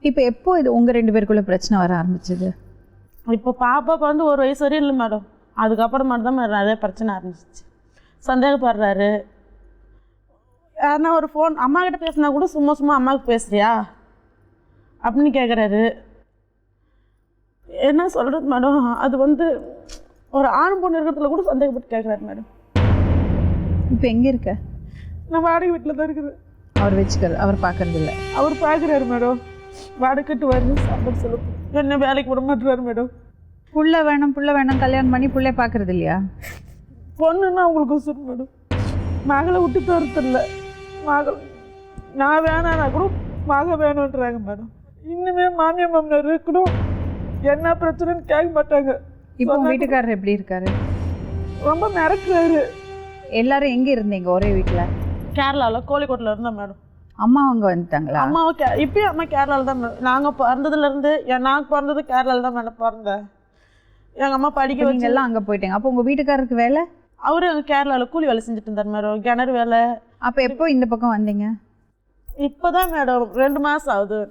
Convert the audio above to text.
இப்போ எப்போ இது உங்கள் 2 பேருக்குள்ள பிரச்சனை வர ஆரம்பிச்சது? இப்போ பாப்பாவுக்கு வந்து 1 வயசு வரையும் இல்லை மேடம். அதுக்கப்புறமா தான் நிறைய பிரச்சனை ஆரம்பிச்சிச்சு. சந்தேகப்படுறாரு. யாருன்னா ஒரு ஃபோன் அம்மாக்கிட்ட பேசினா கூட சும்மா சும்மா அம்மாவுக்கு பேசுறியா அப்படின்னு கேட்குறாரு. என்ன சொல்கிறது மேடம், அது வந்து ஒரு ஆண் பொண்ணு இருக்கிறதுல கூட சந்தேகப்பட்டு கேட்குறாரு மேடம். இப்போ எங்கே இருக்க? நான் வாடகை வீட்டில் தான் இருக்கிறேன். அவர் வச்சுக்கிறது, அவர் பார்க்கறது இல்லை. அவர் பார்க்குறாரு மேடம். வாடகைட்டு வருது சாப்பாடு செலவு என்ன வேலைக்கு விட மாட்டுறாரு மேடம். புள்ள வேணும் கல்யாணம் பண்ணி புள்ளைய பார்க்கறது இல்லையா? பொண்ணுன்னா அவங்களுக்கு சொல்லு மேடம். மகளை விட்டு தரத்தில்ல. மகள் நான் வேணான்னா கூட மக வேணுன்றாங்க மேடம். இன்னுமே மாமியார் மாமனார் இருக்கணும், என்ன பிரச்சனைன்னு கேட்க மாட்டாங்க. இப்போ உங்கள் வீட்டுக்காரர் எப்படி இருக்காரு? ரொம்ப மிரட்டுறாரு. எல்லாரும் எங்கே இருந்தீங்க ஒரே வீட்டில்? கேரளாவில் கோழிக்கோட்டில் இருந்தேன் மேடம். அம்மா அவங்க வந்துட்டாங்களா? அம்மாவை இப்பயும் அம்மா கேரளாவில் தான் மேடம். நாங்கள் பிறந்ததுலேருந்து நான் பிறந்தது கேரளாவில் தான் மேடம் பிறந்தேன். எங்கள் அம்மா படிக்க வச்சு எல்லாம் அங்கே போயிட்டாங்க. அப்போ உங்கள் வீட்டுக்காரருக்கு வேலை? அவரு அங்கே கேரளாவில் கூலி வேலை செஞ்சுட்டு இருந்தார் மேடம், கிணறு வேலை. அப்போ எப்போ இந்த பக்கம் வந்தீங்க? இப்போ தான் மேடம் 2 மாதம் ஆகுது.